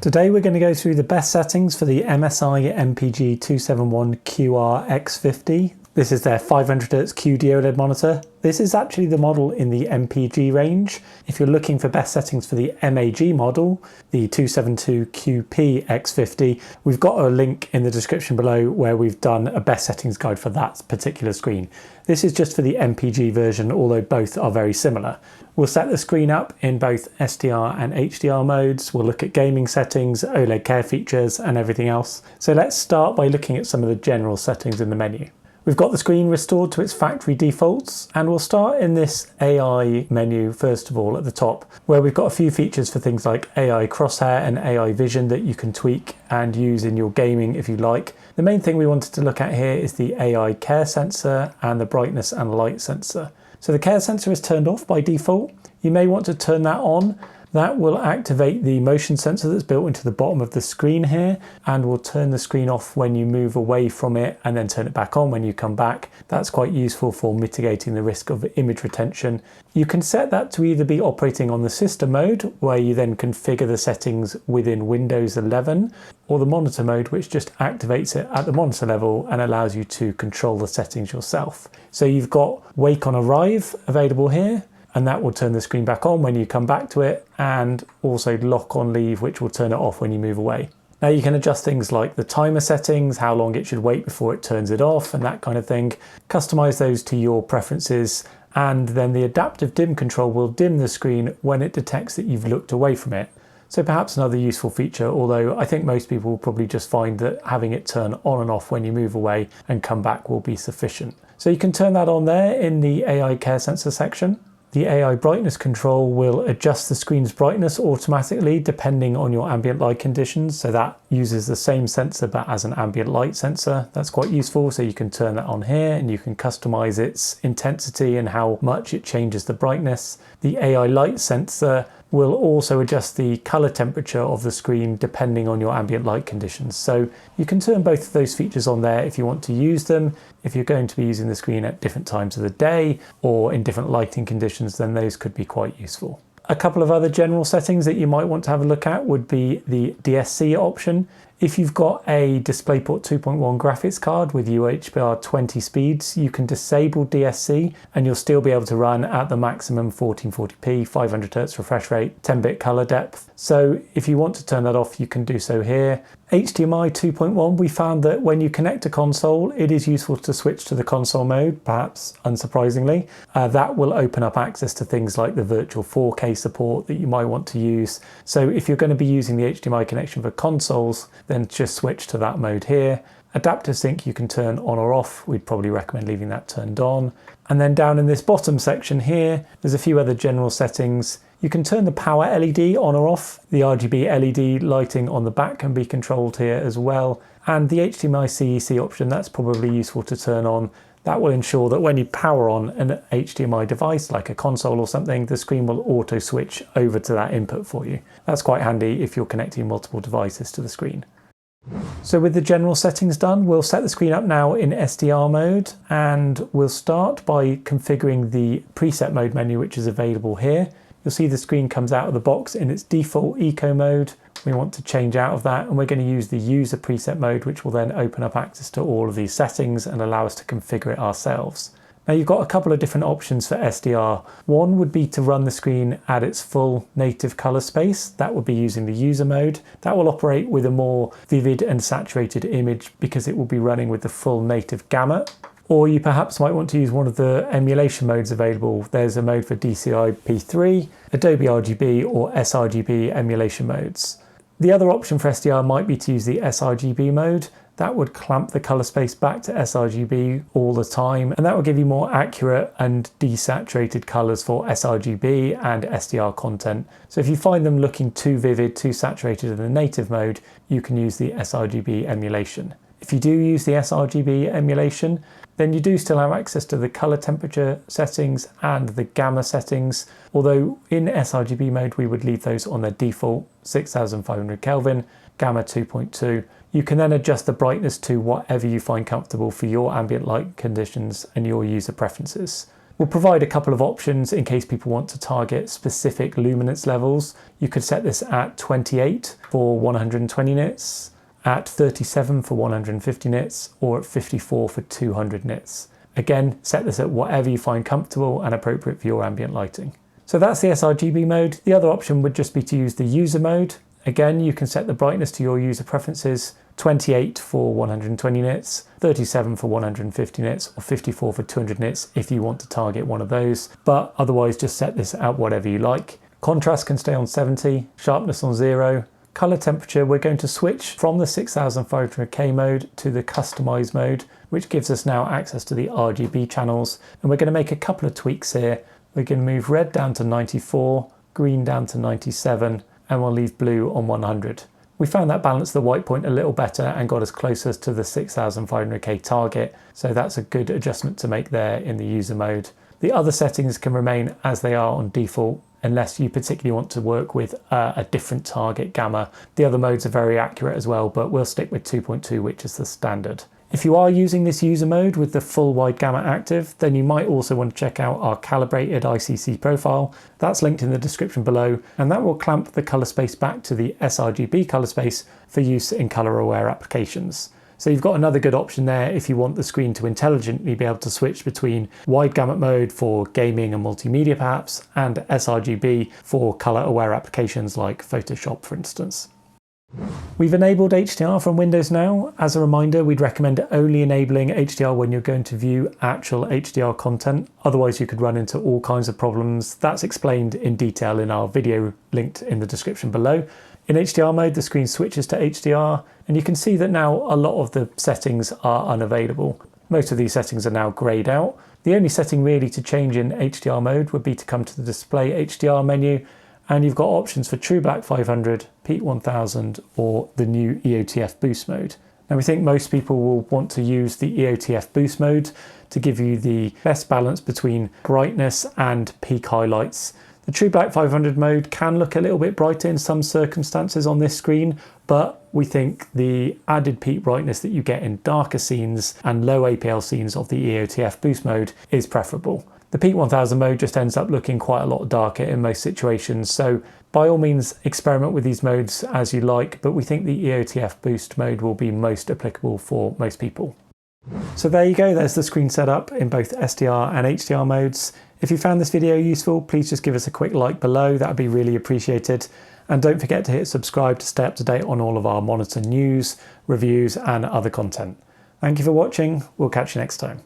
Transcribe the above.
Today we're going to go through the best settings for the MSI MPG 271QR X50. This is their 500Hz QD-OLED monitor. This is actually the model in the MPG range. If you're looking for best settings for the MAG model, the 272QP X50, we've got a link in the description below where we've done a best settings guide for that particular screen. This is just for the MPG version, although both are very similar. We'll set the screen up in both SDR and HDR modes. We'll look at gaming settings, OLED care features, and everything else. So let's start by looking at some of the general settings in the menu. We've got the screen restored to its factory defaults, and we'll start in this AI menu first of all at the top, where we've got a few features for things like AI crosshair and AI vision that you can tweak and use in your gaming if you like. The main thing we wanted to look at here is the AI care sensor and the brightness and light sensor. So the care sensor is turned off by default. You may want to turn that on. That will activate the motion sensor that's built into the bottom of the screen here, and will turn the screen off when you move away from it and then turn it back on when you come back. That's quite useful for mitigating the risk of image retention. You can set that to either be operating on the system mode, where you then configure the settings within Windows 11, or the monitor mode, which just activates it at the monitor level and allows you to control the settings yourself. So you've got Wake on Arrive available here, and that will turn the screen back on when you come back to it, and also Lock on Leave, which will turn it off when you move away. Now you can adjust things like the timer settings, how long it should wait before it turns it off, and that kind of thing. Customize those to your preferences, and then the adaptive dim control will dim the screen when it detects that you've looked away from it. So perhaps another useful feature, although I think most people will probably just find that having it turn on and off when you move away and come back will be sufficient. So you can turn that on there in the AI care sensor section. The AI brightness control will adjust the screen's brightness automatically depending on your ambient light conditions. So that uses the same sensor but as an ambient light sensor. That's quite useful. So you can turn that on here and you can customize its intensity and how much it changes the brightness. The AI light sensor will also adjust the color temperature of the screen depending on your ambient light conditions. So you can turn both of those features on there if you want to use them. If you're going to be using the screen at different times of the day or in different lighting conditions, then those could be quite useful. A couple of other general settings that you might want to have a look at would be the DSC option. If you've got a DisplayPort 2.1 graphics card with UHBR 20 speeds, you can disable DSC and you'll still be able to run at the maximum 1440p, 500Hz refresh rate, 10-bit color depth. So if you want to turn that off, you can do so here. HDMI 2.1, we found that when you connect a console, it is useful to switch to the console mode, perhaps unsurprisingly. That will open up access to things like the virtual 4K support that you might want to use. So if you're going to be using the HDMI connection for consoles, then just switch to that mode here. Adaptive sync you can turn on or off. We'd probably recommend leaving that turned on. And then down in this bottom section here, there's a few other general settings. You can turn the power LED on or off. The RGB LED lighting on the back can be controlled here as well. And the HDMI CEC option, that's probably useful to turn on. That will ensure that when you power on an HDMI device, like a console or something, the screen will auto switch over to that input for you. That's quite handy if you're connecting multiple devices to the screen. So with the general settings done, we'll set the screen up now in SDR mode, and we'll start by configuring the preset mode menu, which is available here. You'll see the screen comes out of the box in its default eco mode. We want to change out of that, and we're going to use the user preset mode, which will then open up access to all of these settings and allow us to configure it ourselves. Now you've got a couple of different options for SDR. One would be to run the screen at its full native color space. That would be using the user mode. That will operate with a more vivid and saturated image because it will be running with the full native gamut. Or you perhaps might want to use one of the emulation modes available. There's a mode for DCI P3, Adobe RGB or sRGB emulation modes. The other option for SDR might be to use the sRGB mode. That would clamp the color space back to sRGB all the time, and that will give you more accurate and desaturated colors for sRGB and SDR content. So if you find them looking too vivid, too saturated in the native mode, you can use the sRGB emulation. If you do use the sRGB emulation, then you do still have access to the color temperature settings and the gamma settings, although in sRGB mode we would leave those on their default 6500 Kelvin, gamma 2.2. You can then adjust the brightness to whatever you find comfortable for your ambient light conditions and your user preferences. We'll provide a couple of options in case people want to target specific luminance levels. You could set this at 28 for 120 nits, at 37 for 150 nits, or at 54 for 200 nits. Again, set this at whatever you find comfortable and appropriate for your ambient lighting. So that's the sRGB mode. The other option would just be to use the user mode. Again, you can set the brightness to your user preferences, 28 for 120 nits, 37 for 150 nits, or 54 for 200 nits if you want to target one of those. But otherwise, just set this at whatever you like. Contrast can stay on 70, sharpness on 0. Color temperature, we're going to switch from the 6500K mode to the customize mode, which gives us now access to the RGB channels. And we're going to make a couple of tweaks here. We're going to move red down to 94, green down to 97, and we'll leave blue on 100. We found that balanced the white point a little better and got us closer to the 6500K target, so that's a good adjustment to make there in the user mode. The other settings can remain as they are on default, unless you particularly want to work with a different target gamma. The other modes are very accurate as well, but we'll stick with 2.2, which is the standard. If you are using this user mode with the full wide gamma active, then you might also want to check out our calibrated ICC profile. That's linked in the description below, and that will clamp the color space back to the sRGB color space for use in color aware applications. So you've got another good option there if you want the screen to intelligently be able to switch between wide gamut mode for gaming and multimedia perhaps, and sRGB for color aware applications like Photoshop, for instance. We've enabled HDR from Windows now. As a reminder, we'd recommend only enabling HDR when you're going to view actual HDR content. Otherwise, you could run into all kinds of problems. That's explained in detail in our video linked in the description below. In HDR mode, the screen switches to HDR, and you can see that now a lot of the settings are unavailable. Most of these settings are now grayed out. The only setting really to change in HDR mode would be to come to the Display HDR menu, and you've got options for True Black 500, Peak 1000, or the new EOTF Boost mode. Now we think most people will want to use the EOTF Boost mode to give you the best balance between brightness and peak highlights. The True Black 500 mode can look a little bit brighter in some circumstances on this screen, but we think the added peak brightness that you get in darker scenes and low APL scenes of the EOTF Boost mode is preferable. The Peak 1000 mode just ends up looking quite a lot darker in most situations, so by all means experiment with these modes as you like, but we think the EOTF Boost mode will be most applicable for most people. So there you go, there's the screen setup in both SDR and HDR modes. If you found this video useful, please just give us a quick like below, that would be really appreciated. And don't forget to hit subscribe to stay up to date on all of our monitor news, reviews and other content. Thank you for watching, we'll catch you next time.